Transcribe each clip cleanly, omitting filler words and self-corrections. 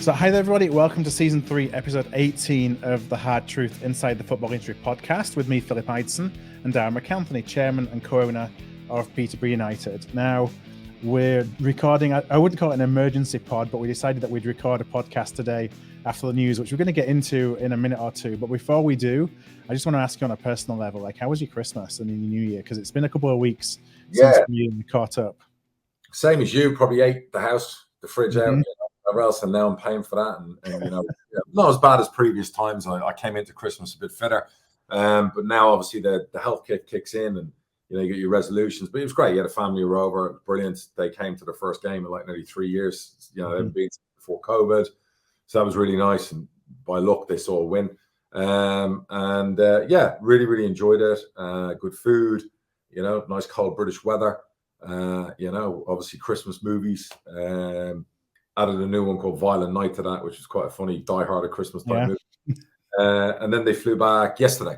So hi there everybody, welcome to season 3 episode 18 of the Hard Truth Inside the Football Industry podcast with me, Phil Ideson, and Darragh MacAnthony, chairman and co-owner of Peterborough United. Now we're recording, I wouldn't call it an emergency pod, but we decided that we'd record a podcast today after the news, which we're going to get into in a minute or two. But before we do, I just want to ask you on a personal level, like, how was your Christmas and your New Year? Because it's been a couple of weeks since we caught up. Same as you, probably ate the house, the fridge out, whatever else, and now I'm paying for that. And you know, not as bad as previous times. I came into Christmas a bit fitter, but now obviously the health kick kicks in, and you know, you get your resolutions. But it was great. You had a family over, brilliant. They came to the first game in like nearly 3 years. You know, they've been before COVID, so that was really nice. And by luck, they saw a win. Yeah, really enjoyed it. Good food, you know, nice cold British weather. You know, obviously Christmas movies. Added a new one called Violent Night to that, which is quite a funny Die Hard at Christmas type movie. And then they flew back yesterday,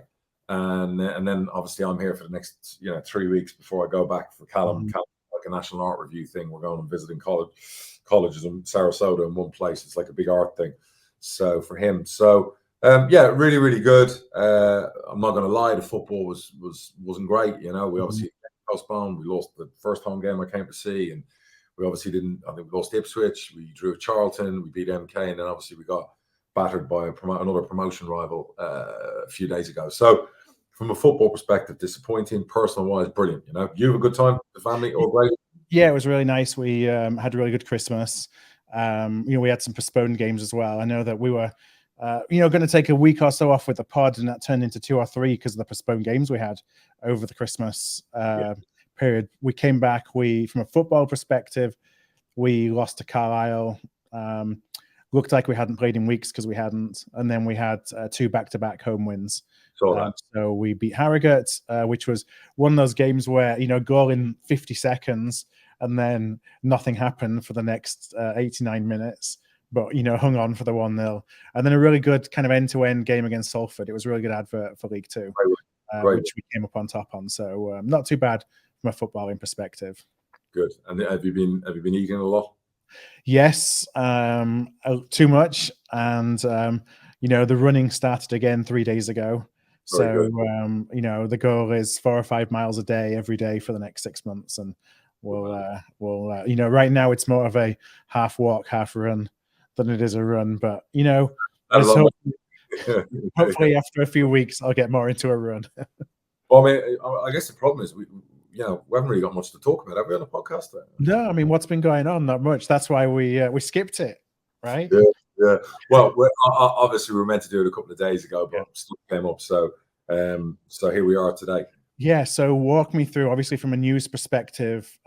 and then obviously I'm here for the next 3 weeks before I go back for Callum, like a national art review thing. We're going and visiting colleges in Sarasota in one place. It's like a big art thing. So for him, yeah, really good. I'm not going to lie, the football wasn't great. You know, we obviously postponed. We lost the first home game I came to see, and we obviously didn't. I think we lost Ipswich. We drew Charlton. We beat MK, and then obviously we got battered by another promotion rival a few days ago. So, from a football perspective, disappointing. Personal wise, brilliant. You know, you have a good time, the family, all great. Yeah, it was really nice. We had a really good Christmas. We had some postponed games as well. I know that we were, going to take a week or so off with the pod, and that turned into 2 or 3 because of the postponed games we had over the Christmas period. We came back. From a football perspective, we lost to Carlisle. Looked like we hadn't played in weeks because we hadn't, and then we had 2 back-to-back home wins. So we beat Harrogate, which was one of those games where goal in 50 seconds, and then nothing happened for the next 89 minutes. But hung on for the 1-0, and then a really good kind of end-to-end game against Salford. It was a really good advert for League Two, which we came up on top on. So not too bad from a footballing perspective. Good. And have you been eating a lot? Yes, too much, and the running started again 3 days ago. So the goal is 4 or 5 miles a day every day for the next 6 months, and we'll right now it's more of a half walk, half run than it is a run, but hopefully after a few weeks I'll get more into a run. Well, I mean, I guess the problem is we haven't really got much to talk about, have we, on the podcast? No, I mean, what's been going on? Not much. That's why we skipped it, right? Yeah. Well, obviously we were meant to do it a couple of days ago, but stuff came up, so here we are today. Yeah, so walk me through, obviously from a news perspective,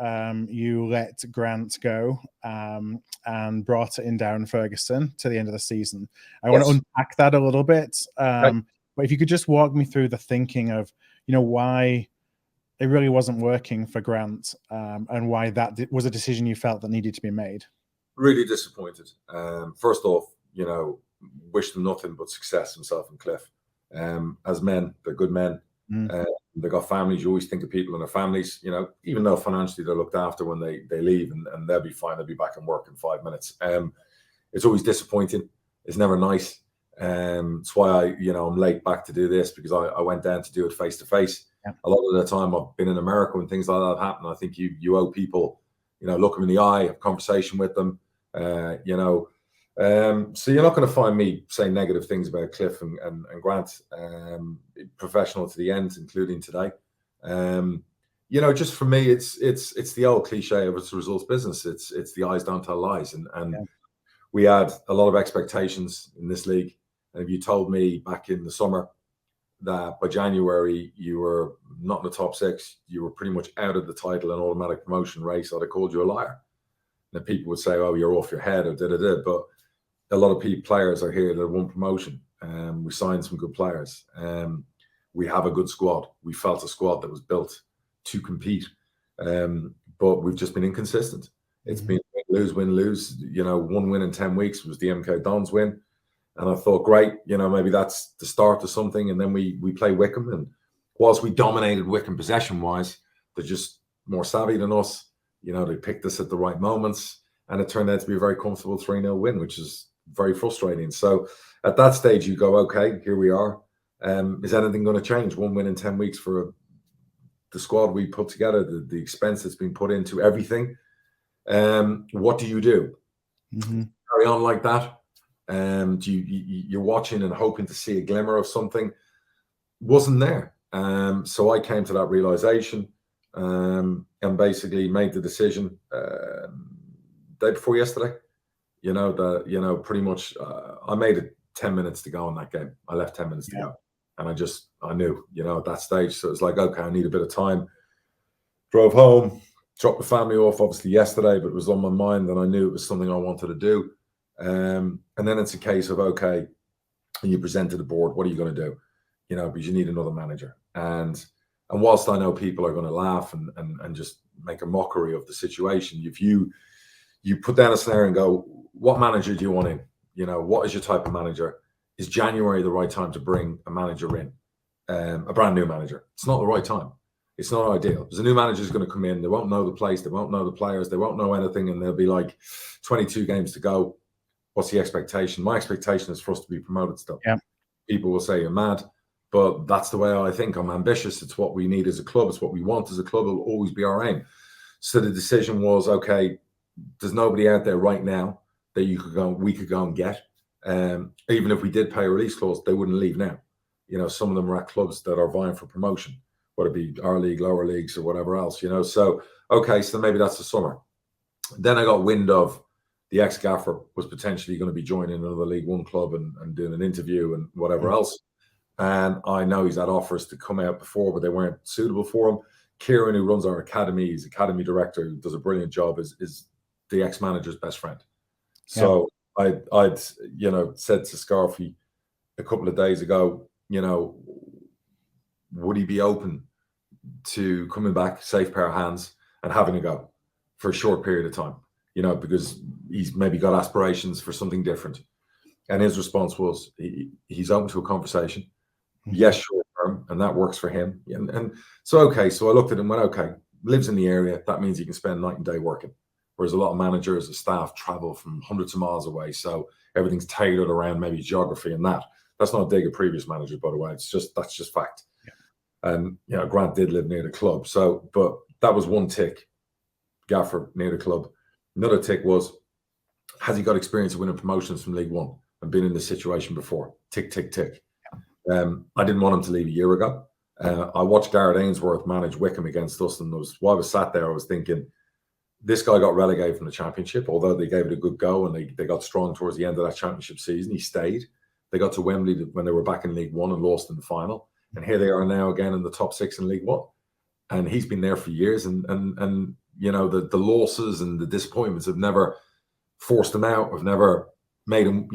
you let Grant go and brought in Darren Ferguson to the end of the season. I want to unpack that a little bit, but if you could just walk me through the thinking of, why it really wasn't working for Grant, and why that was a decision you felt that needed to be made. Really disappointed. First off, wish them nothing but success, himself and Cliff. As men, they're good men. They've got families. You always think of people and their families, even though financially they're looked after when they leave, and they'll be fine. They'll be back in work in 5 minutes. It's always disappointing. It's never nice. It's why I'm late back to do this, because I went down to do it face to face. A lot of the time I've been in America when things like that happen. I think you owe people, look them in the eye, have a conversation with them, so you're not going to find me saying negative things about Cliff and Grant, professional to the end, including today. Just for me, it's the old cliche of it's a results business. It's the eyes don't tell lies, and we had a lot of expectations in this league. And if you told me back in the summer that by January you were not in the top 6, you were pretty much out of the title and automatic promotion race, I'd have called you a liar. And people would say, "Oh, you're off your head," or da. But a lot of players are here that won promotion. We signed some good players. We have a good squad. We felt a squad that was built to compete, but we've just been inconsistent. It's been win, lose. 1 win in 10 weeks was the MK Dons win. And I thought, great, maybe that's the start of something. And then we play Wycombe. And whilst we dominated Wycombe possession-wise, they're just more savvy than us. They picked us at the right moments. And it turned out to be a very comfortable 3-0 win, which is very frustrating. So at that stage, you go, okay, here we are. Is anything going to change? 1 win in 10 weeks for the squad we put together, the expense that's been put into everything. What do you do? Carry on like that? You're watching and hoping to see a glimmer of something. Wasn't there. So I came to that realization and basically made the decision day before yesterday. Pretty much I made it 10 minutes to go in that game. I left 10 minutes to go. And I knew, at that stage. So it's like, okay, I need a bit of time. Drove home, dropped the family off, obviously, yesterday, but it was on my mind and I knew it was something I wanted to do. And then it's a case of, okay, and you present to the board, what are you going to do? Because you need another manager. And whilst I know people are going to laugh and just make a mockery of the situation, if you put down a scenario and go, what manager do you want in? What is your type of manager? Is January the right time to bring a manager in? A brand new manager. It's not the right time. It's not ideal. Because a new manager is going to come in. They won't know the place. They won't know the players. They won't know anything. And they'll be like, 22 games to go. What's the expectation? My expectation is for us to be promoted still. Yeah. People will say you're mad. But that's the way I think. I'm ambitious. It's what we need as a club. It's what we want as a club. It'll always be our aim. So the decision was, okay, there's nobody out there right now that we could go and get. Even if we did pay a release clause, they wouldn't leave now. Some of them are at clubs that are vying for promotion, whether it be our league, lower leagues, or whatever else. So okay, so maybe that's the summer. Then I got wind of the ex-gaffer was potentially going to be joining another League One club and doing an interview and whatever else. And I know he's had offers to come out before, but they weren't suitable for him. Kieran, who runs our academy, he's academy director, who does a brilliant job, is the ex-manager's best friend. So I'd said to Scarfy a couple of days ago, would he be open to coming back, safe pair of hands, and having a go for a short period of time, because he's maybe got aspirations for something different. And his response was he's open to a conversation. Yes, short term, and that works for him. And so, okay, so I looked at him and went, okay, lives in the area. That means he can spend night and day working. Whereas a lot of managers and staff travel from hundreds of miles away. So everything's tailored around maybe geography and that. That's not a dig at previous managers, by the way. That's just fact. Yeah. And, Grant did live near the club. So, but that was one tick, gaffer near the club. Another tick was, has he got experience of winning promotions from League One and been in this situation before? Tick, tick, tick. I didn't want him to leave a year ago. I watched Gareth Ainsworth manage Wickham against us, and while I was sat there, I was thinking, this guy got relegated from the Championship, although they gave it a good go and they got strong towards the end of that Championship season. He stayed. They got to Wembley when they were back in League One and lost in the final. And here they are now again in the top 6 in League One. And he's been there for years. And the losses and the disappointments have never forced him out, have never made him,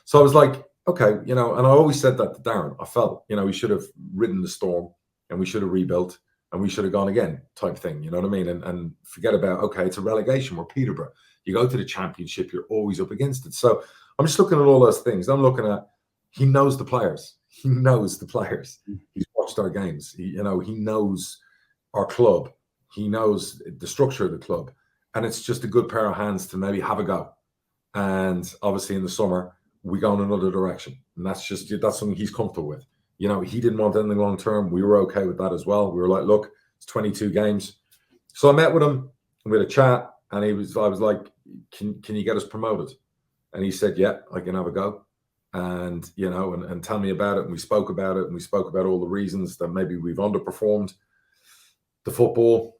So I was like, okay, and I always said that to Darren. I felt, we should have ridden the storm and we should have rebuilt and we should have gone again type thing. You know what I mean? And forget about, okay, it's a relegation. We're Peterborough. You go to the Championship, you're always up against it. So I'm just looking at all those things. I'm looking at, he knows the players. He knows the players. He's watched our games. He knows our club. He knows the structure of the club. And it's just a good pair of hands to maybe have a go. And obviously in the summer, we go in another direction. And that's something he's comfortable with. He didn't want anything long term. We were okay with that as well. We were like, look, it's 22 games. So I met with him, and we had a chat, and I was like, can you get us promoted? And he said, yeah, I can have a go. And, and tell me about it. And we spoke about it, and we spoke about all the reasons that maybe we've underperformed the football,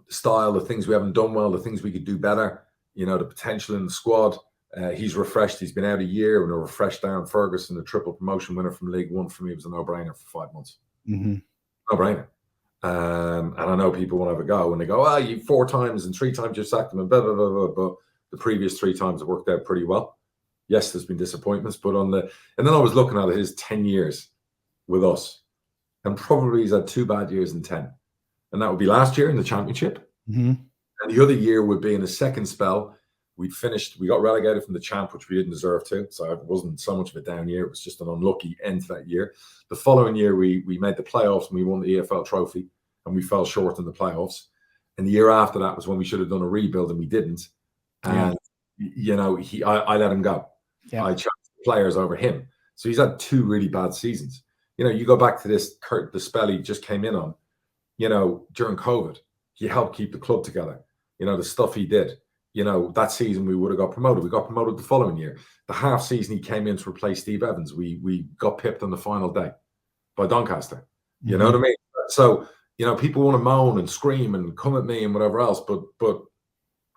the style, the things we haven't done well, the things we could do better, the potential in the squad. He's refreshed. He's been out a year, and a refreshed Darren Ferguson, the triple promotion winner from League One, for me was a no-brainer for 5 months. No-brainer. And I know people want to have a go, and they go, you 4 times and 3 times you've sacked him, and blah, blah, blah, blah. But the previous 3 times it worked out pretty well. Yes, there's been disappointments, but and then I was looking at his 10 years with us, and probably he's had 2 bad years in 10. And that would be last year in the Championship. And the other year would be in a second spell. We got relegated from the Champ, which we didn't deserve to. So it wasn't so much of a down year. It was just an unlucky end to that year. The following year, we made the playoffs and we won the EFL trophy, and we fell short in the playoffs. And the year after that was when we should have done a rebuild, and we didn't. And, I let him go. Yeah. I chose players over him. So he's had 2 really bad seasons. You go back to this the spell he just came in on, during COVID. He helped keep the club together. The stuff he did. That season we would have got promoted. We got promoted the following year. The half season he came in to replace Steve Evans, we got pipped on the final day by Doncaster. You know what I mean? So, people want to moan and scream and come at me and whatever else, but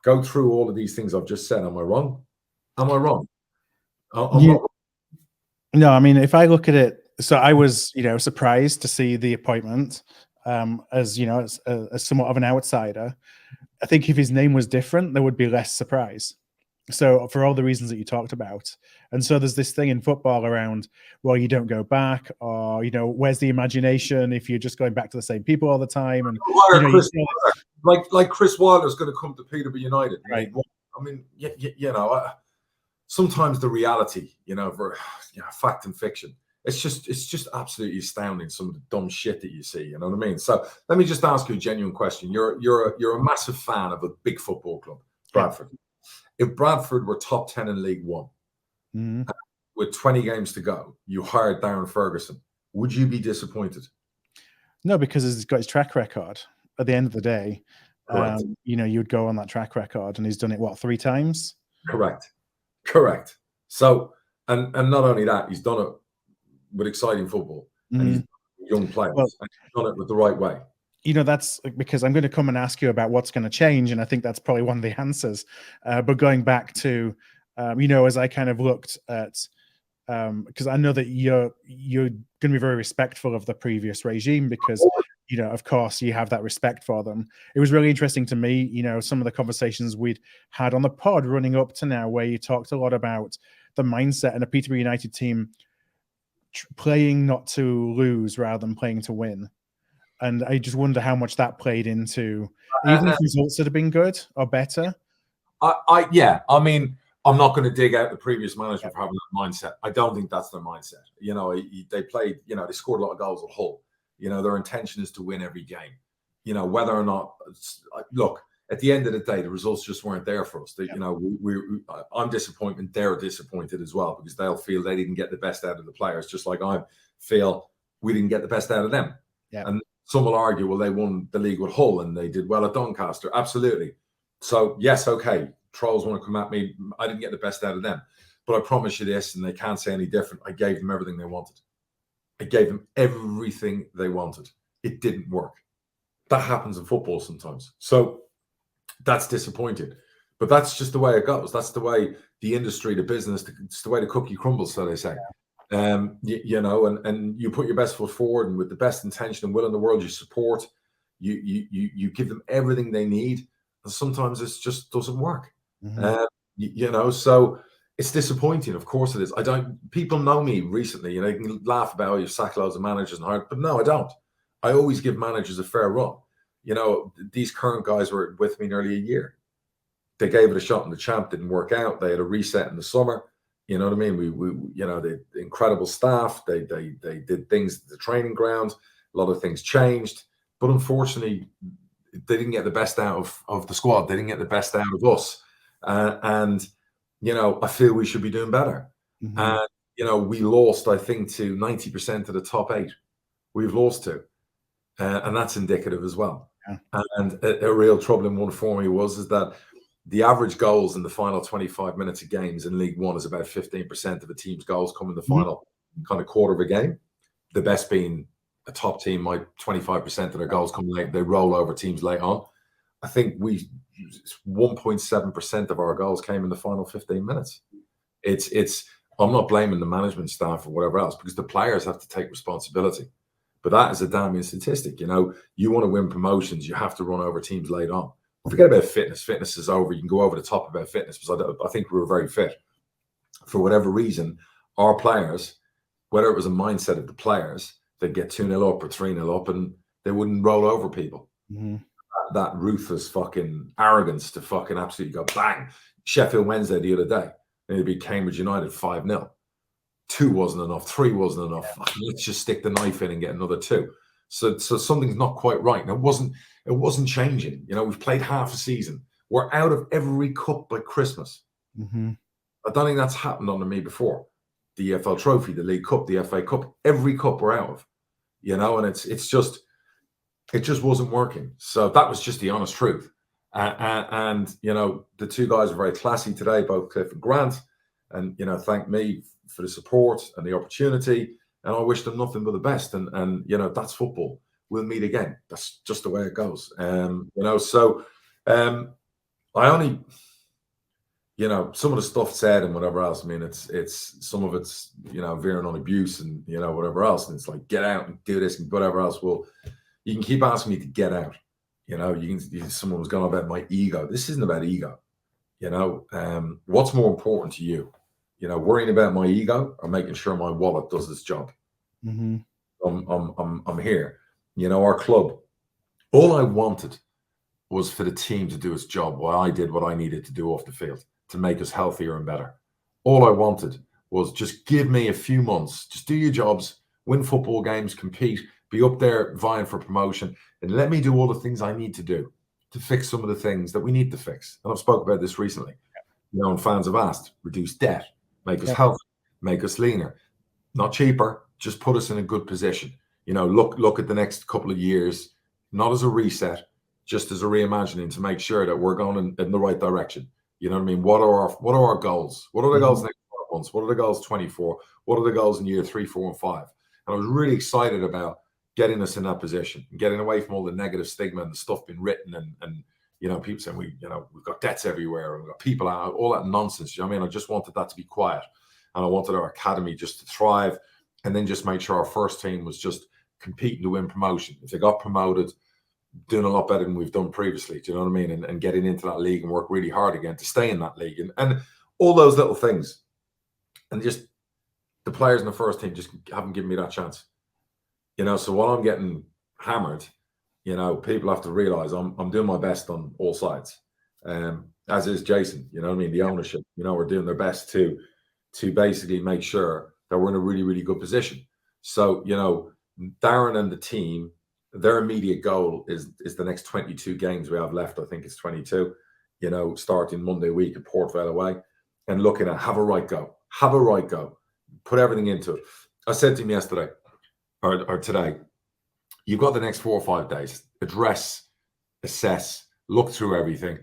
go through all of these things I've just said. Am I wrong? Am I wrong? I'm not wrong. No, I mean, if I look at it, so I was, surprised to see the appointment, as somewhat of an outsider. I think if his name was different, there would be less surprise. So for all the reasons that you talked about. And so there's this thing in football around, well, you don't go back, or, where's the imagination if you're just going back to the same people all the time? And like Chris Wilder's going to come to Peterborough United. Right. I mean, sometimes the reality, for fact and fiction, it's just absolutely astounding, some of the dumb shit that you see. You know what I mean? So let me just ask you a genuine question. You're a massive fan of a big football club, Bradford. Yeah. If Bradford were top 10 in League One, with 20 games to go, you hired Darren Ferguson, would you be disappointed? No, because he's got his track record. At the end of the day, you'd go on that track record, and he's done it, 3 times? Correct. So, and not only that, he's done it with exciting football, and he's young players, and he's done it with the right way. That's because I'm going to come and ask you about what's going to change, and I think that's probably one of the answers. But going back to, as I kind of looked at, because I know that you're going to be very respectful of the previous regime, because of course you have that respect for them. It was really interesting to me, some of the conversations we'd had on the pod running up to now, where you talked a lot about the mindset and a Peterborough United team playing not to lose rather than playing to win. And I just wonder how much that played into, even if results had been good or better. I mean, I'm not going to dig out the previous management for having that mindset. I don't think that's their mindset. They played, they scored a lot of goals at Hull. Their intention is to win every game. Whether or not, look, at the end of the day, the results just weren't there for us. I'm disappointed. They're disappointed as well, because they'll feel they didn't get the best out of the players, just like I feel we didn't get the best out of them. Yeah. And some will argue, well, they won the league with Hull and they did well at Doncaster. Absolutely. So, yes, okay, trolls want to come at me. I didn't get the best out of them. But I promise you this, and they can't say any different, I gave them everything they wanted. I gave them everything they wanted. It didn't work. That happens in football sometimes. So that's disappointing. But that's just the way it goes. That's the way the industry, the business, it's the way the cookie crumbles, so they say. And you put your best foot forward, and with the best intention and will in the world, you support, you give them everything they need, and sometimes it just doesn't work. So it's disappointing. Of course it is. People know me recently, you can laugh about, you sack loads of managers and hard, but no, I don't. I always give managers a fair run. These current guys were with me nearly a year. They gave it a shot in the champ, didn't work out. They had a reset in the summer. You know what I mean? They incredible staff. They did things at the training ground. A lot of things changed, but unfortunately, they didn't get the best out of the squad. They didn't get the best out of us. And I feel we should be doing better. And we lost, I think, to 90% of the top 8. We've lost to, and that's indicative as well. Yeah. And a real trouble in one for me is that the average goals in the final 25 minutes of games in League One is about 15% of a team's goals come in the final kind of quarter of a game. The best being a top team, might 25% of their goals come late. They roll over teams late on. I think 1.7% of our goals came in the final 15 minutes. I'm not blaming the management staff or whatever else, because the players have to take responsibility. But that is a damning statistic. You want to win promotions, you have to run over teams late on. Forget about fitness. Fitness is over. You can go over the top about fitness, because I think we were very fit. For whatever reason, our players, whether it was a mindset of the players, they'd get 2-0 up or 3-0 up, and they wouldn't roll over people. That ruthless fucking arrogance to fucking absolutely go bang. Sheffield Wednesday the other day, and it beat Cambridge United 5-0. 2 wasn't enough. 3 wasn't enough. Let's just stick the knife in and get another 2. So something's not quite right. And it wasn't changing. We've played half a season. We're out of every cup by Christmas. I don't think that's happened under me before. The EFL Trophy, the League Cup, the FA Cup, every cup we're out of, and it just wasn't working. So that was just the honest truth. And the two guys are very classy today, both Cliff and Grant, and thank me for the support and the opportunity. And I wish them nothing but the best. And that's football. We'll meet again. That's just the way it goes. So I only, some of the stuff said and whatever else. I mean, it's some of it's veering on abuse and whatever else. And it's like, get out and do this and whatever else. Well, you can keep asking me to get out. Someone was going about my ego. This isn't about ego. What's more important to you? Worrying about my ego or making sure my wallet does its job. Mm-hmm. I'm here. Our club. All I wanted was for the team to do its job while I did what I needed to do off the field to make us healthier and better. All I wanted was just give me a few months, just do your jobs, win football games, compete, be up there vying for promotion, and let me do all the things I need to do to fix some of the things that we need to fix. And I've spoke about this recently. And fans have asked, reduce debt, make us healthy, make us leaner, not cheaper, just put us in a good position. Look at the next couple of years, not as a reset, just as a reimagining to make sure that we're going in the right direction. You know what I mean? What are our goals? What are the goals next 12 months? What are the goals 24? What are the goals in year 3, 4, and 5? And I was really excited about getting us in that position and getting away from all the negative stigma and the stuff being written and people saying we've got debts everywhere and we've got people out, all that nonsense. You know what I mean? I just wanted that to be quiet, and I wanted our academy just to thrive, and then just make sure our first team was just competing to win promotion. If they got promoted, doing a lot better than we've done previously. Do you know what I mean? And getting into that league and work really hard again to stay in that league and all those little things. And just the players in the first team just haven't given me that chance. So while I'm getting hammered, people have to realize I'm doing my best on all sides. As is Jason, you know what I mean? The ownership, we're doing their best to basically make sure that we're in a really, really good position. So, Darren and the team, their immediate goal is the next 22 games we have left. I think it's 22, starting Monday week at Port Vale away and looking at have a right go, put everything into it. I said to him yesterday or today, you've got the next 4 or 5 days, address, assess, look through everything.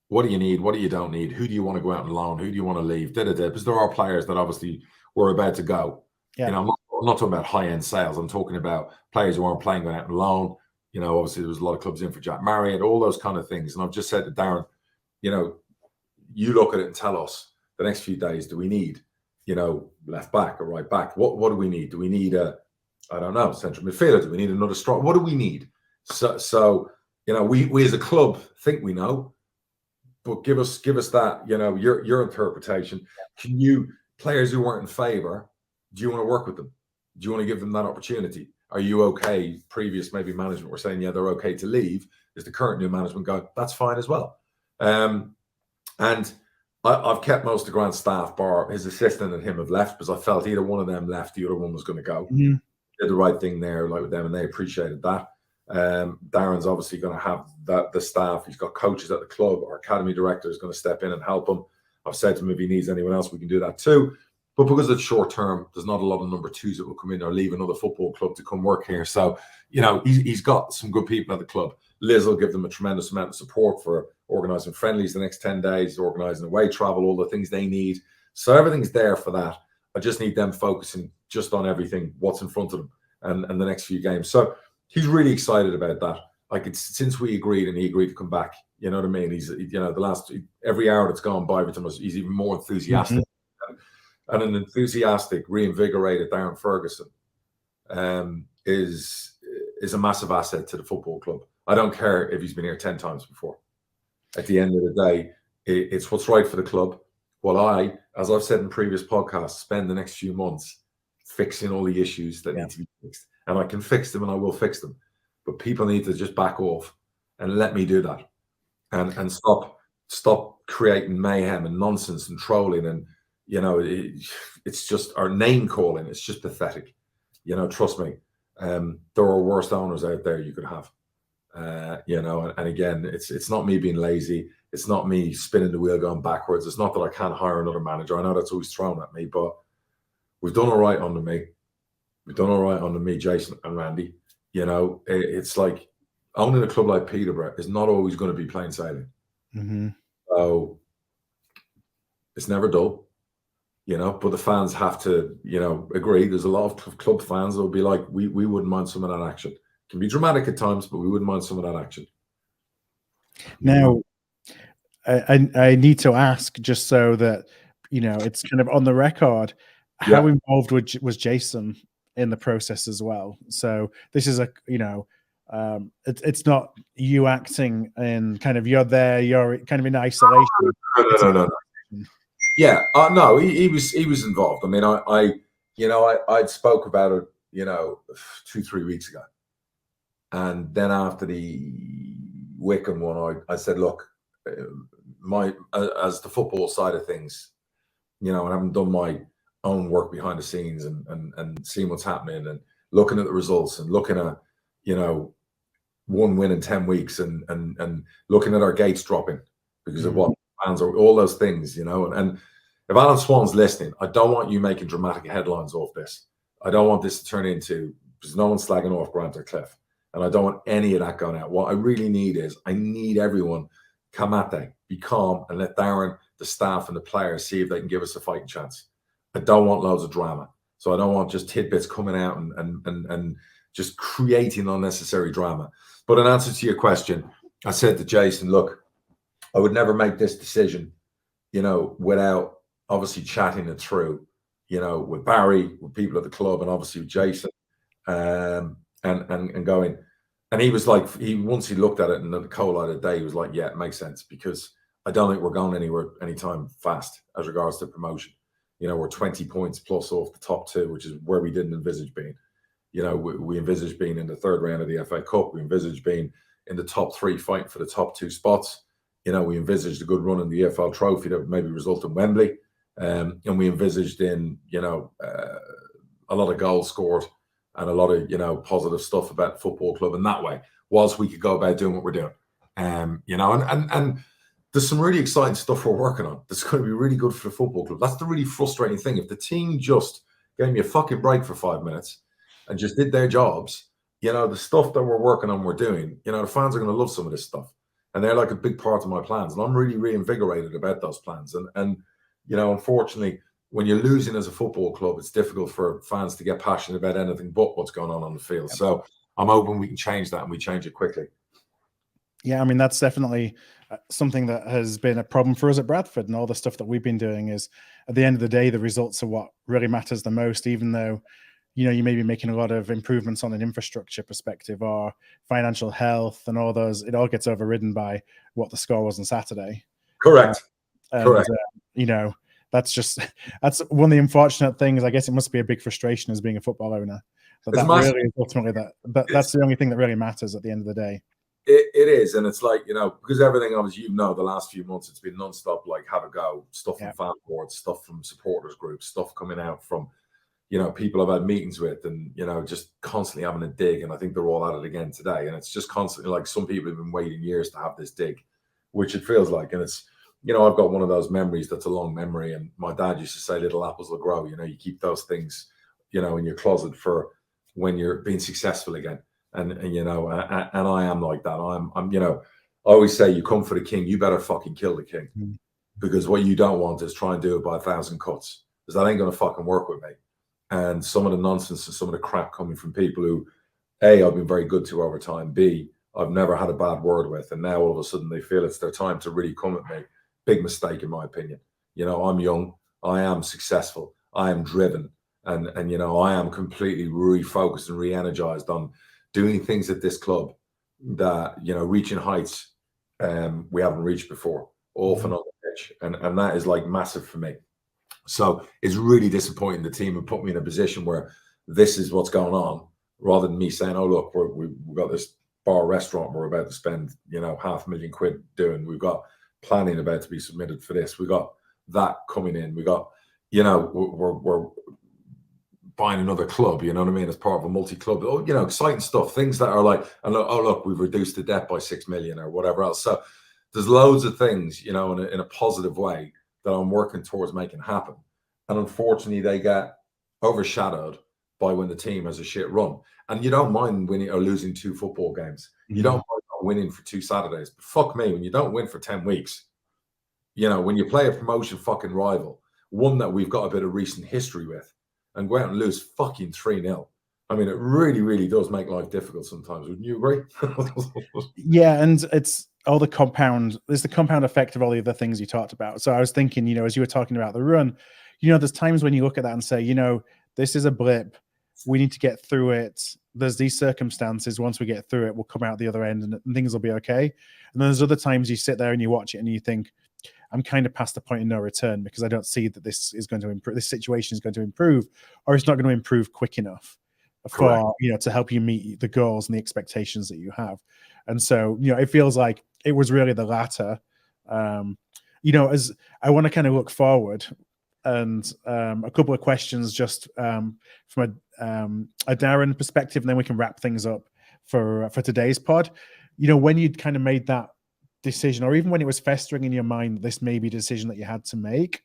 What do you need? What do you don't need? Who do you want to go out and loan? Who do you want to leave? Because there are players that obviously were about to go. Yeah. I'm not talking about high-end sales. I'm talking about players who aren't playing, going out and loan. Obviously there was a lot of clubs in for Jack Marriott, all those kind of things. And I've just said to Darren, you look at it and tell us the next few days, do we need, left back or right back? What do we need? Do we need I don't know, central midfielder? Do we need another strike? What do we need? So we as a club think we know, but give us that, your interpretation. Can you, players who weren't in favour, do you want to work with them? Do you want to give them that opportunity? Are you okay? Previous maybe management were saying, yeah, they're okay to leave. Is the current new management going, that's fine as well. And I've kept most of Grant's staff, bar his assistant and him have left, because I felt either one of them left, the other one was going to go. Mm-hmm. Did the right thing there, like with them, and they appreciated that. Darren's obviously going to have the staff. He's got coaches at the club. Our academy director is going to step in and help him. I've said to him, if he needs anyone else, we can do that too. But because it's short term, there's not a lot of number 2s that will come in or leave another football club to come work here. So, he's got some good people at the club. Liz will give them a tremendous amount of support for organising friendlies the next 10 days, organising away travel, all the things they need. So everything's there for that. I just need them focusing just on everything, what's in front of them and the next few games. So he's really excited about that. Like, it's since we agreed and he agreed to come back, you know what I mean? He's, every hour that's gone by with him, he's even more enthusiastic. Mm-hmm. And an enthusiastic, reinvigorated Darren Ferguson is a massive asset to the football club. I don't care if he's been here 10 times before. At the end of the day, it's what's right for the club. While I, as I've said in previous podcasts, spend the next few months fixing all the issues that need to be fixed. And I can fix them and I will fix them. But people need to just back off and let me do that. And stop creating mayhem and nonsense and trolling and, it's just our name calling. It's just pathetic. Trust me. There are worse owners out there you could have. You know, and again, it's not me being lazy. It's not me spinning the wheel going backwards. It's not that I can't hire another manager. I know that's always thrown at me, but we've done all right under me. We've done all right under me, Jason and Randy. You know, it's like owning a club like Peterborough is not always going to be plain sailing. Mm-hmm. So it's never dull, you know, but the fans have to, you know, agree. There's a lot of club fans that will be like, we wouldn't mind some of that action. It can be dramatic at times, but we wouldn't mind some of that action. Now, I need to ask, just so that, you know, it's kind of on the record, how involved was Jason in the process as well? So this is you know, it's not you acting in kind of, you're there, you're kind of in isolation. No. Yeah, no, he was involved. I mean, I'd spoke about it, you know, 2-3 weeks ago, and then after the Wickham one, I said, look, as the football side of things, you know, and I haven't done my own work behind the scenes and seeing what's happening and looking at the results and looking at, you know, 1 win in 10 weeks and looking at our gates dropping because of what fans are, all those things, you know, and if Alan Swan's listening, I don't want you making dramatic headlines off this. I don't want this to turn into, because no one's slagging off Grant or Cliff, and I don't want any of that going out. What I really need is, I need everyone, come at that, be calm, and let Darren, the staff, and the players see if they can give us a fighting chance. I don't want loads of drama. So I don't want just tidbits coming out and just creating unnecessary drama. But in answer to your question, I said to Jason, look, I would never make this decision, you know, without obviously chatting it through, you know, with Barry, with people at the club, and obviously with Jason, and going. And he was like, once he looked at it and the cold light of day, he was like, yeah, it makes sense, because I don't think we're going anywhere anytime fast as regards to promotion. You know, we're 20 points plus off the top 2, which is where we didn't envisage being. You know, we envisaged being in the 3rd round of the FA Cup. We envisaged being in the top 3 fighting for the top 2 spots. You know, we envisaged a good run in the EFL Trophy that would maybe result in Wembley. And we envisaged in, you know, a lot of goals scored and a lot of, you know, positive stuff about the football club in that way, whilst we could go about doing what we're doing. You know, and there's some really exciting stuff we're working on that's going to be really good for the football club. That's the really frustrating thing. If the team just gave me a fucking break for 5 minutes and just did their jobs, you know, the stuff that we're working on, we're doing, you know, the fans are going to love some of this stuff. And they're like a big part of my plans. And I'm really reinvigorated about those plans. And you know, unfortunately, when you're losing as a football club, it's difficult for fans to get passionate about anything but what's going on the field. So I'm hoping we can change that, and we change it quickly. Yeah, I mean, that's definitely something that has been a problem for us at Bradford, and all the stuff that we've been doing is, at the end of the day, the results are what really matters the most, even though, you know, you may be making a lot of improvements on an infrastructure perspective or financial health and all those. It all gets overridden by what the score was on Saturday. Correct. Correct. You know, that's one of the unfortunate things. I guess it must be a big frustration as being a football owner. But that really is ultimately that's the only thing that really matters at the end of the day. It is, and it's like, you know, because everything, obviously, you know, the last few months it's been non-stop, like, have a go, stuff from fan boards, stuff from supporters groups, stuff coming out from, you know, people I've had meetings with, and, you know, just constantly having a dig. And I think they're all at it again today. And it's just constantly like, some people have been waiting years to have this dig, which it feels like. And it's, you know, I've got one of those memories that's a long memory. And my dad used to say, little apples will grow. You know, you keep those things, you know, in your closet for when you're being successful again. And you know, and I am like that. I'm, you know, I always say, you come for the king, you better fucking kill the king. Because what you don't want is try and do it by 1,000 cuts, because that ain't going to fucking work with me. And some of the nonsense and some of the crap coming from people who, A, I've been very good to over time, B, I've never had a bad word with, and now all of a sudden they feel it's their time to really come at me. Big mistake, in my opinion. You know, I'm young, I am successful, I am driven, and you know, I am completely refocused and re-energized on doing things at this club that, you know, reaching heights we haven't reached before, off and on the pitch, and that is like massive for me. So it's really disappointing the team have put me in a position where this is what's going on, rather than me saying, oh, look, we've got this bar restaurant we're about to spend, you know, £500,000 doing. We've got planning about to be submitted for this. We got that coming in. We got, you know, we're buying another club, you know what I mean, as part of a multi-club, you know, exciting stuff, things that are like, and look, oh look, we've reduced the debt by 6 million or whatever else. So there's loads of things, you know, in a positive way that I'm working towards making happen. And unfortunately, they get overshadowed by when the team has a shit run. And you don't mind winning or losing 2 football games. You don't mind not winning for 2 Saturdays. But fuck me, when you don't win for 10 weeks, you know, when you play a promotion fucking rival, one that we've got a bit of recent history with, and go out and lose fucking 3-0. I mean, it really, really does make life difficult sometimes. Wouldn't you agree? Yeah, and it's all the compound. There's the compound effect of all the other things you talked about. So I was thinking, you know, as you were talking about the run, you know, there's times when you look at that and say, you know, this is a blip. We need to get through it. There's these circumstances. Once we get through it, we'll come out the other end and things will be okay. And then there's other times you sit there and you watch it and you think, I'm kind of past the point of no return because I don't see that this is going to improve. This situation is going to improve, or it's not going to improve quick enough for, you know, to help you meet the goals and the expectations that you have. And so, you know, it feels like it was really the latter. You know, as I want to kind of look forward, and a couple of questions just from a Darren perspective, and then we can wrap things up for today's pod. You know, when you'd kind of made that decision, or even when it was festering in your mind, this may be a decision that you had to make,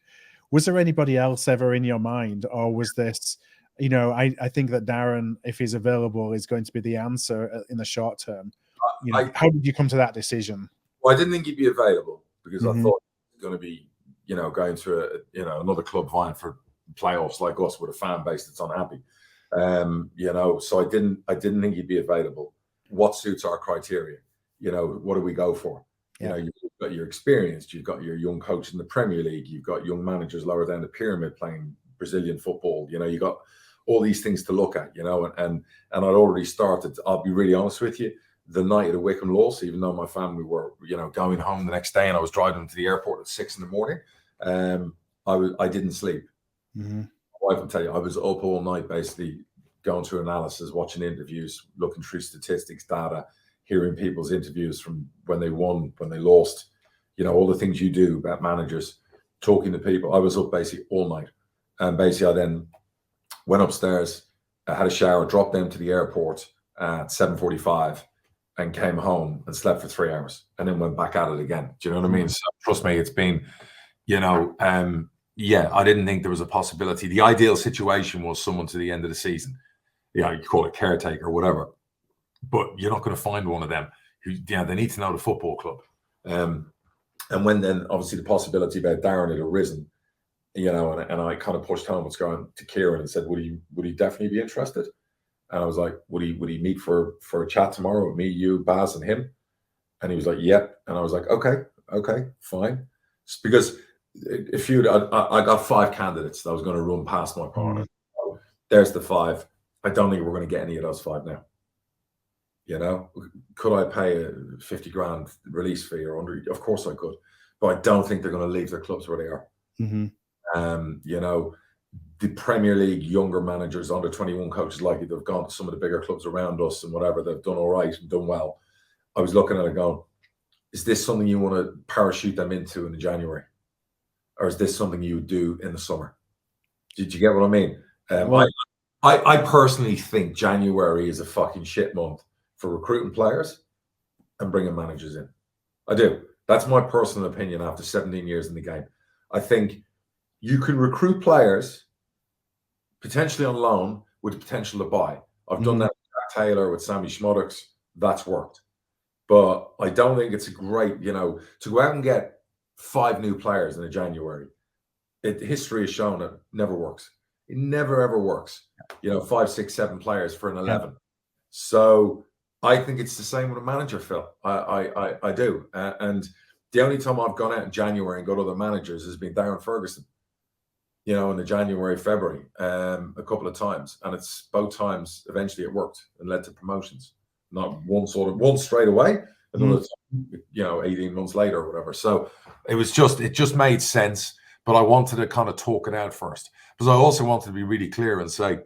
was there anybody else ever in your mind, or was this, you know, I think that Darren, if he's available, is going to be the answer in the short term? You know, how did you come to that decision? Well, I didn't think he'd be available because I thought he was going to be, you know, going to another club vying for playoffs like us with a fan base that's unhappy. You know, so I didn't think he'd be available. What suits our criteria? You know, what do we go for? You know, you've got your experience, you've got your young coach in the Premier League, you've got young managers lower down the pyramid playing Brazilian football. You know, you got all these things to look at. You know, and I'd already started. I'll be really honest with you. The night of the Wycombe loss, even though my family were, you know, going home the next day, and I was driving them to the airport at 6 a.m, I didn't sleep. My wife will tell you, I was up all night, basically going through analysis, watching interviews, looking through statistics, data, hearing people's interviews from when they won, when they lost, you know, all the things you do about managers, talking to people. I was up basically all night. And basically I then went upstairs, I had a shower, dropped them to the airport at 7:45 and came home and slept for 3 hours and then went back at it again. Do you know what I mean? So trust me, it's been, you know, yeah, I didn't think there was a possibility. The ideal situation was someone to the end of the season. You know, you call it caretaker or whatever. But you're not going to find one of them who, you know, they need to know the football club. And when then obviously the possibility about Darren had arisen, you know, and I kind of pushed home what's going to Kieran and said, would he definitely be interested? And I was like, would he meet for a chat tomorrow with me, you, Baz, and him? And he was like, yep. And I was like, okay, fine. It's because if I got 5 candidates that I was going to run past my partner. So there's the 5. I don't think we're going to get any of those 5 now. You know, could I pay a 50 grand release fee or under? Of course I could, but I don't think they're going to leave their clubs where they are. You know, the Premier League younger managers, under 21 coaches, likely they've gone to some of the bigger clubs around us and whatever, they've done all right and done well. I was looking at it going, is this something you want to parachute them into in January? Or is this something you would do in the summer? Did you get what I mean? I personally think January is a fucking shit month for recruiting players and bringing managers in. I do. That's my personal opinion after 17 years in the game. I think you can recruit players potentially on loan with potential to buy. I've done that with Jack Taylor, with Sammy Schmoddix. That's worked. But I don't think it's a great, you know, to go out and get 5 new players in a January. History has shown it never works. It never, ever works. You know, 5, 6, 7 players for an 11. Yeah. So I think it's the same with a manager, Phil. I do. And the only time I've gone out in January and got other managers has been Darren Ferguson, you know, in the January, February, a couple of times. And it's both times, eventually it worked and led to promotions. Not one straight away, another time, you know, 18 months later or whatever. So it just made sense. But I wanted to kind of talk it out first, because I also wanted to be really clear and say,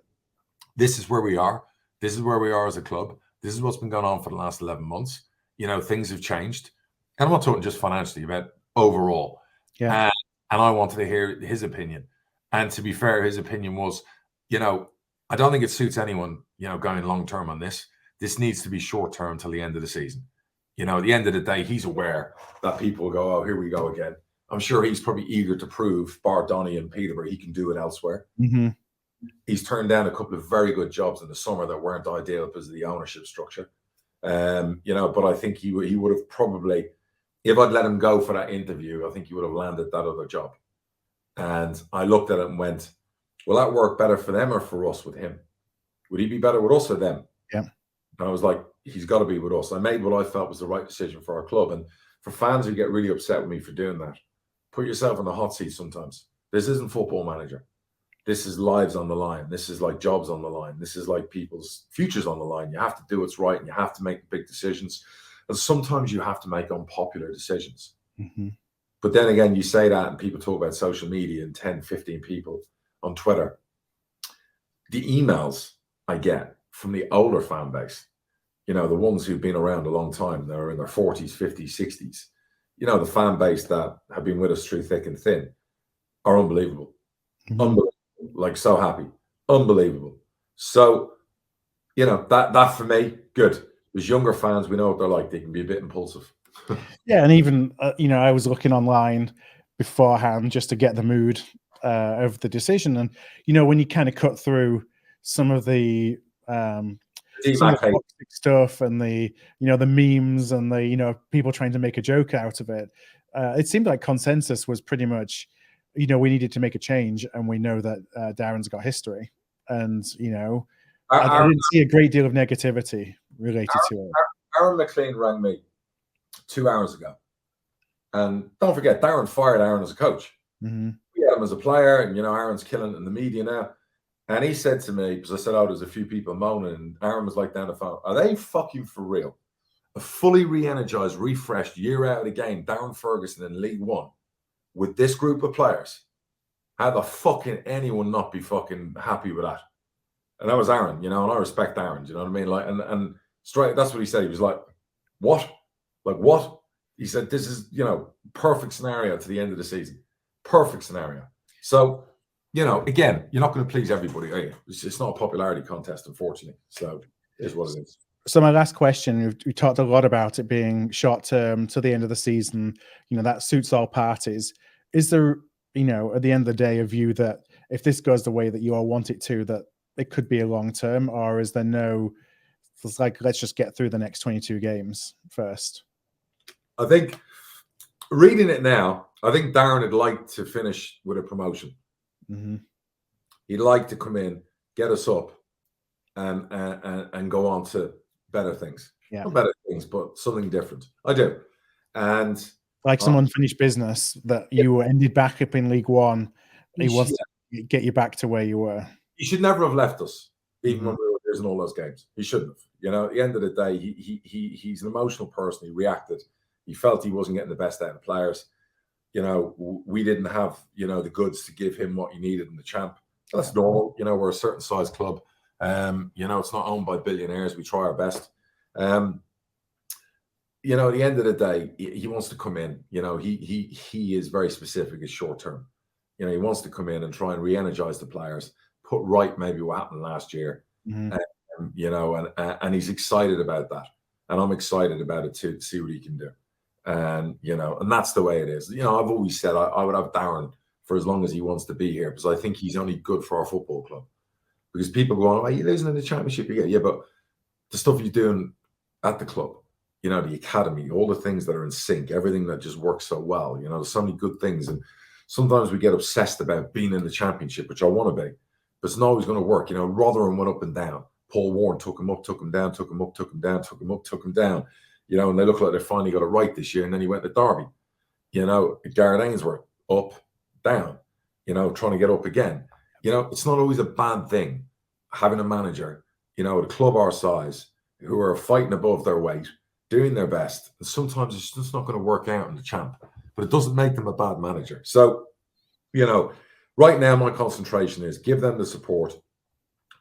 this is where we are. This is where we are as a club. This is what's been going on for the last 11 months. You know, things have changed. And I'm not talking just financially, about overall. Yeah. And I wanted to hear his opinion. And to be fair, his opinion was, you know, I don't think it suits anyone, going long term on this. This needs to be short term till the end of the season. At the end of the day, he's aware that people will go, oh, here we go again. I'm sure he's probably eager to prove, bar Donny and Peterborough, he can do it elsewhere. Mm-hmm. He's turned down a couple of very good jobs in the summer that weren't ideal because of the ownership structure. But I think he would have probably, if I'd let him go for that interview, I think he would have landed that other job. And I looked at it and went, will that work better for them or for us with him? Would he be better with us or them? Yeah. And I was like, he's got to be with us. I made what I felt was the right decision for our club. And for fans who get really upset with me for doing that, put yourself in the hot seat sometimes. This isn't Football Manager. This is lives on the line. This is like jobs on the line. This is like people's futures on the line. You have to do what's right and you have to make big decisions. And sometimes you have to make unpopular decisions. Mm-hmm. But then again, you say that and people talk about social media and 10, 15 people on Twitter. The emails I get from the older fan base, the ones who've been around a long time, they're in their 40s, 50s, 60s, the fan base that have been with us through thick and thin are unbelievable. Mm-hmm. Unbelievable. Like, so happy. Unbelievable. So, that for me, good. As younger fans, we know what they're like. They can be a bit impulsive. Yeah, and even, I was looking online beforehand just to get the mood of the decision. And, when you kind of cut through some of the toxic stuff and the memes and the people trying to make a joke out of it, it seemed like consensus was pretty much, we needed to make a change, and we know that Darren's got history, and I didn't see a great deal of negativity related to it. Aaron McLean rang me 2 hours ago, and don't forget, Darren fired Aaron as a coach. Mm-hmm. We had him as a player, and Aaron's killing it in the media now. And he said to me, because I said, oh, there's a few people moaning, and Aaron was like down the phone, are they fucking for real? A fully re-energized, refreshed, year out of the game, Darren Ferguson in League One with this group of players? How the fucking anyone not be fucking happy with that? And that was Aaron, and I respect Aaron, you know what I mean? Like, and straight, that's what he said. He was like, what? Like, what? He said, this is, perfect scenario to the end of the season. Perfect scenario. So, again, you're not going to please everybody, are you? It's not a popularity contest, unfortunately. So it is what it is. So my last question, we talked a lot about it being short term to the end of the season, that suits all parties. Is there, at the end of the day, a view that if this goes the way that you all want it to, that it could be a long term, or is there no, it's like, let's just get through the next 22 games first? I think, reading it now, I think Darren would like to finish with a promotion. Mm-hmm. He'd like to come in, get us up, and go on to better things. Yeah. Not better things, but something different. I do. And like some unfinished business that you ended back up in League One. He wants to get you back to where you were. He should never have left us, even when we were losing all those games. He shouldn't have. At the end of the day, he's an emotional person. He reacted. He felt he wasn't getting the best out of players. We didn't have, the goods to give him what he needed in the champ. That's normal. We're a certain size club. It's not owned by billionaires. We try our best. At the end of the day, he wants to come in. He is very specific as short term. He wants to come in and try and re-energize the players, put right maybe what happened last year. Mm-hmm. And he's excited about that. And I'm excited about it too, to see what he can do. And, and that's the way it is. I've always said I would have Darren for as long as he wants to be here, because I think he's only good for our football club. Because people go, oh, you're losing in the championship. Yeah, but the stuff you're doing at the club, the academy, all the things that are in sync, everything that just works so well, there's so many good things. And sometimes we get obsessed about being in the championship, which I want to be, but it's not always going to work. Rotherham went up and down. Paul Warren took him up, took him down, took him up, took him down, took him up, took him down. And they look like they finally got it right this year. And then he went to Derby. Gareth Ainsworth, up, down, trying to get up again. It's not always a bad thing having a manager, at a club our size, who are fighting above their weight, doing their best. And sometimes it's just not going to work out in the champ, but it doesn't make them a bad manager. So, right now my concentration is give them the support,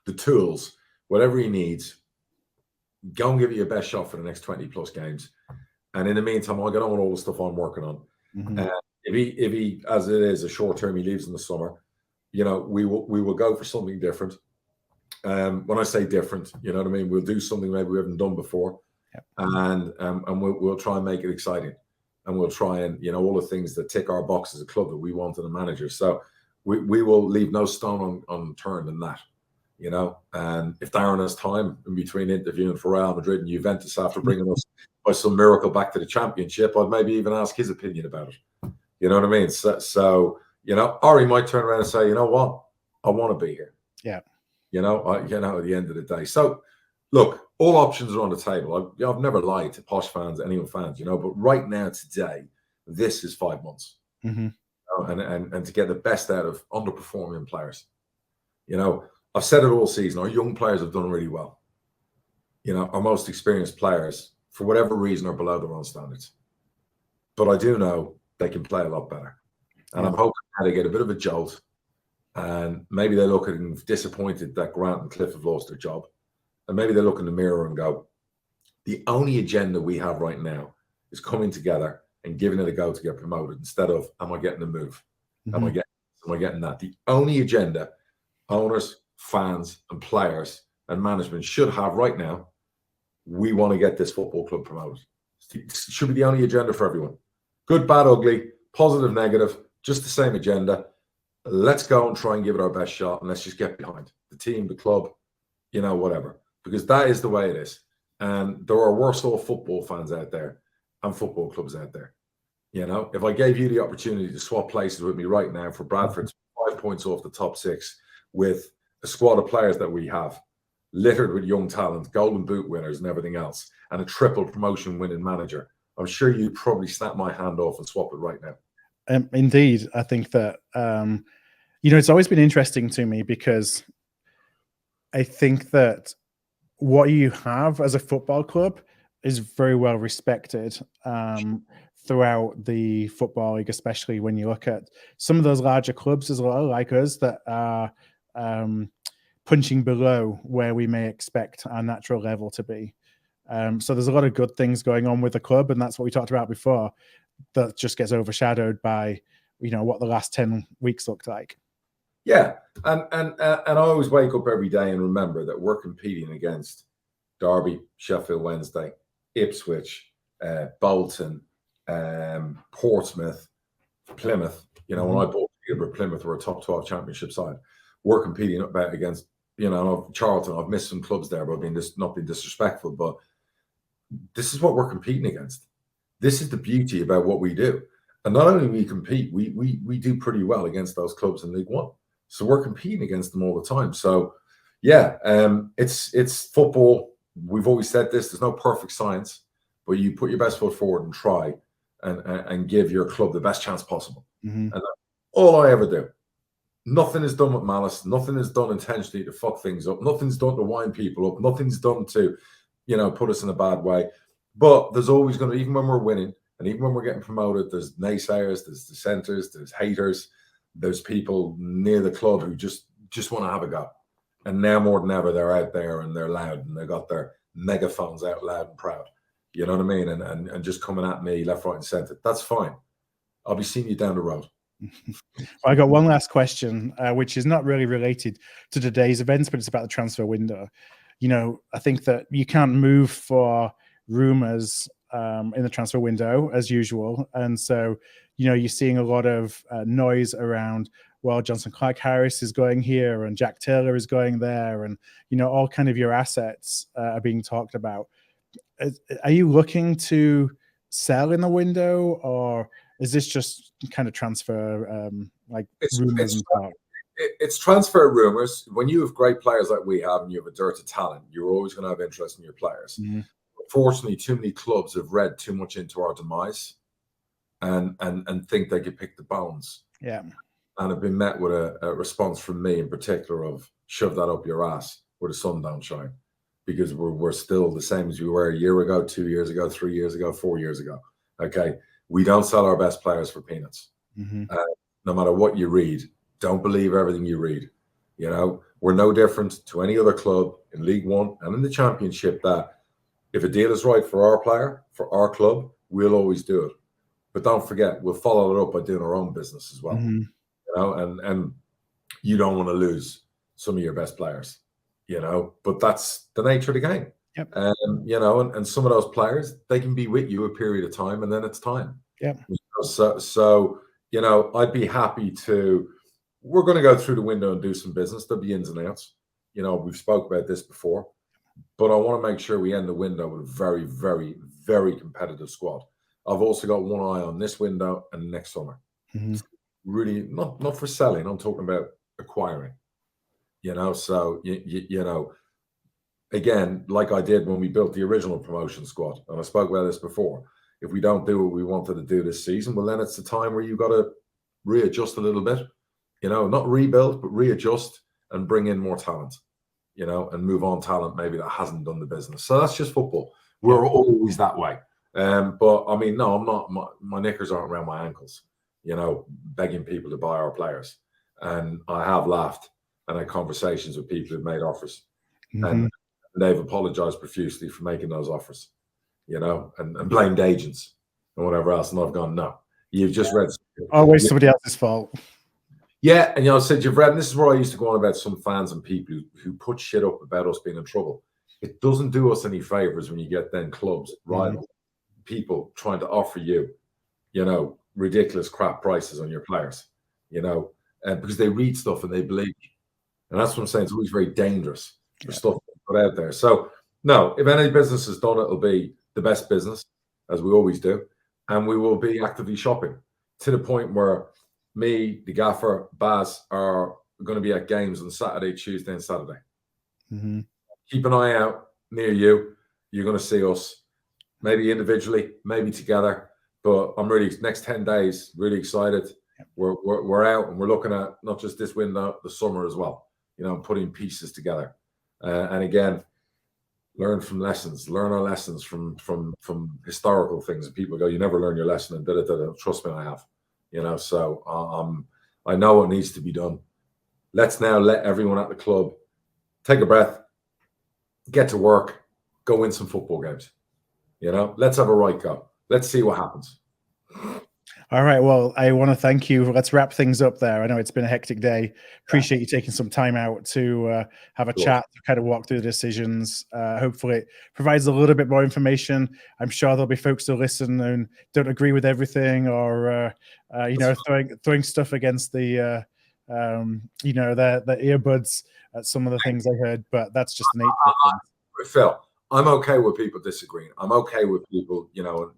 the tools, whatever he needs. Go and give it your best shot for the next 20 plus games. And in the meantime, I'll get on with all the stuff I'm working on. Mm-hmm. If he, as it is a short term, he leaves in the summer, we will go for something different. When I say different, you know what I mean? We'll do something maybe we haven't done before, and we'll try and make it exciting, and we'll try and, you know, all the things that tick our box as a club that we want in a manager. So we will leave no stone unturned in that, you know. And if Darren has time in between interviewing for Real Madrid and Juventus after bringing us by some miracle back to the championship, I'd maybe even ask his opinion about it. You know what I mean? So you know, or he might turn around and say, you know what, I want to be here. Yeah. You know, at the end of the day. So, look, all options are on the table. I've never lied to posh fans, anyone fans, you know, but right now, today, this is 5 months. Mm-hmm. And to get the best out of underperforming players. You know, I've said it all season, our young players have done really well. You know, our most experienced players, for whatever reason, are below their own standards. But I do know they can play a lot better. And I'm hoping now they get a bit of a jolt. And maybe they look at it and disappointed that Grant and Cliff have lost their job. And maybe they look in the mirror and go, the only agenda we have right now is coming together and giving it a go to get promoted, instead of, am I getting a move? Am I getting that? The only agenda owners, fans, and players and management should have right now, we want to get this football club promoted. It should be the only agenda for everyone. Good, bad, ugly, positive, negative, just the same agenda. Let's go and try and give it our best shot, and let's just get behind the team, the club, you know, whatever, because that is the way it is. And there are worse off football fans out there and football clubs out there. You know, if I gave you the opportunity to swap places with me right now for Bradford's 5 points off the top six with a squad of players that we have, littered with young talent, golden boot winners and everything else, and a triple promotion winning manager, I'm sure you'd probably snap my hand off and swap it right now. Indeed, I think that, you know, it's always been interesting to me, because I think that what you have as a football club is very well respected throughout the football league, especially when you look at some of those larger clubs as well, like us, that are punching below where we may expect our natural level to be. So there's a lot of good things going on with the club, and that's what we talked about before. That just gets overshadowed by, you know, what the last 10 weeks looked like. Yeah, and I always wake up every day and remember that we're competing against Derby, Sheffield Wednesday, Ipswich, Bolton, Portsmouth, Plymouth. You know, when I bought Peterborough, Plymouth were a top 12 championship side. We're competing about against, you know, Charlton. I've missed some clubs there, but not being disrespectful. But this is what we're competing against. This is the beauty about what we do. And not only we compete, we do pretty well against those clubs in League One. So we're competing against them all the time. So yeah, it's football. We've always said this, there's no perfect science, but you put your best foot forward and try and give your club the best chance possible. And that's all I ever do. Nothing is done with malice. Nothing is done intentionally to fuck things up. Nothing's done to wind people up. Nothing's done to, you know, put us in a bad way. But there's always going to, even when we're winning and even when we're getting promoted, there's naysayers, there's dissenters, there's haters, there's people near the club who just want to have a go. And now more than ever, they're out there and they're loud and they got their megaphones out loud and proud. You know what I mean? And just coming at me left, right, and centre. That's fine. I'll be seeing you down the road. I got one last question, which is not really related to today's events, but it's about the transfer window. You know, I think that you can't move for rumours in the transfer window as usual. And so, you know, you're seeing a lot of noise around, well, Johnson Clark Harris is going here and Jack Taylor is going there. And, you know, all kind of your assets are being talked about. Are you looking to sell in the window, or is this just kind of transfer rumors and talk? It's transfer rumors. When you have great players like we have and you have a dearth of talent, you're always going to have interest in your players. Unfortunately, too many clubs have read too much into our demise and think they could pick the bones. Yeah. And have been met with a response from me in particular of shove that up your ass where the sun don't shine. Because we're still the same as we were a year ago, 2 years ago, 3 years ago, 4 years ago. Okay. We don't sell our best players for peanuts. No matter what you read, don't believe everything you read. You know, we're no different to any other club in League One and in the Championship that if a deal is right for our player, for our club, we'll always do it. But don't forget, we'll follow it up by doing our own business as well. You know, and you don't want to lose some of your best players. you know, but that's the nature of the game. Yep. You know, and some of those players, they can be with you a period of time and then it's time. Yep. So, you know, I'd be happy to, we're going to go through the window and do some business. There'll be ins and outs. You know, we've spoke about this before, but I want to make sure we end the window with a very, very, very competitive squad. I've also got one eye on this window and next summer. Really, not for selling. I'm talking about acquiring. You know, so you know, again, like I did when we built the original promotion squad, and I spoke about this before. If we don't do what we wanted to do this season, well, then it's the time where you've got to readjust a little bit. You know, not rebuild, but readjust and bring in more talent. You know, and move on talent maybe that hasn't done the business. So that's just football. We're always that way. But I mean, no, I'm not. My knickers aren't around my ankles. You know, begging people to buy our players. And I have laughed and had conversations with people who've made offers, and they've apologized profusely for making those offers. You know, and blamed agents and whatever else. And I've gone, no, you've just read. Always somebody else's fault. Yeah, and you know, I said you've read, and this is where I used to go on about some fans and people who put shit up about us being in trouble. It doesn't do us any favors when you get then clubs, rival people trying to offer you, you know, ridiculous crap prices on your players, you know, because they read stuff and they believe. And that's what I'm saying. It's always very dangerous for stuff to put out there. So, no, if any business is done, it'll be the best business, as we always do. And we will be actively shopping to the point where me, the gaffer, Baz are going to be at games on Saturday, Tuesday, and Saturday. Keep an eye out near you. You're going to see us, maybe individually, maybe together. But I'm really, next 10 days, really excited. We're out and we're looking at not just this window, the summer as well. You know, putting pieces together. And again, learn from lessons. Learn our lessons from historical things. And people go, you never learn your lesson, and da-da-da-da. Trust me, I have. You know, so I know what needs to be done. Let's now let everyone at the club take a breath, get to work, go win some football games. You know, let's have a right go. Let's see what happens. All right. Well, I want to thank you. Let's wrap things up there. I know it's been a hectic day. Appreciate you taking some time out to have a chat, to kind of walk through the decisions. Hopefully it provides a little bit more information. I'm sure there'll be folks who listen and don't agree with everything, or you know, throwing stuff against the you know, the earbuds at some of the things I heard, but that's just the nature of things. Phil, I'm okay with people disagreeing. I'm okay with people, you know,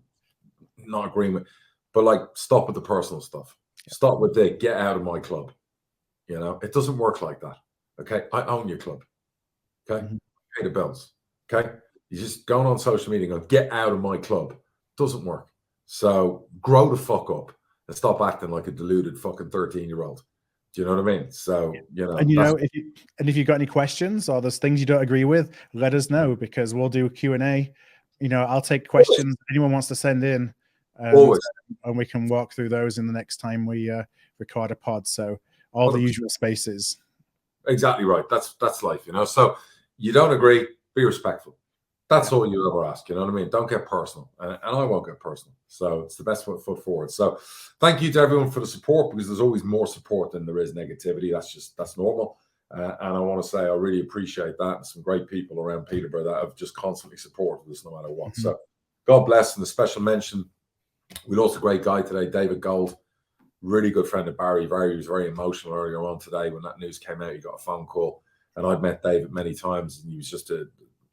not agreeing with. But like, stop with the personal stuff. Stop with the get out of my club. You know, it doesn't work like that. Okay, I own your club. Okay, pay the bills. Okay, you just going on social media and go, get out of my club. Doesn't work. So grow the fuck up and stop acting like a deluded fucking 13-year-old. Do you know what I mean? So, you know, and you know, if you've got any questions or there's things you don't agree with, let us know, because we'll do a Q&A. You know, I'll take questions anyone wants to send in. And we can walk through those in the next time we record a pod. So all the usual spaces. Exactly right. That's life, you know. So you don't agree, be respectful. That's all you ever ask. You know what I mean? Don't get personal, and I won't get personal. So it's the best foot forward. So thank you to everyone for the support, because there's always more support than there is negativity. That's normal. And I want to say I really appreciate that, and some great people around Peterborough that have just constantly supported us no matter what. So God bless, and a special mention. We lost a great guy today, David Gold, really good friend of Barry. Barry was very emotional earlier on today when that news came out. He got a phone call, and I'd met David many times, and he was just a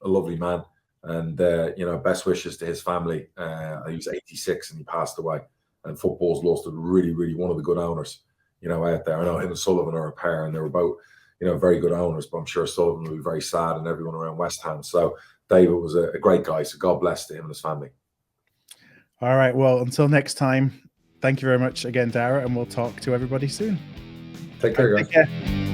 lovely man. And, you know, best wishes to his family. He was 86 and he passed away. And football's lost a really, really one of the good owners, you know, out there. I know him and Sullivan are a pair, and they were both, you know, very good owners, but I'm sure Sullivan will be very sad, and everyone around West Ham. So David was a great guy. So God bless to him and his family. All right. Well, until next time, thank you very much again, Darragh, and we'll talk to everybody soon. Take care, guys. Take care.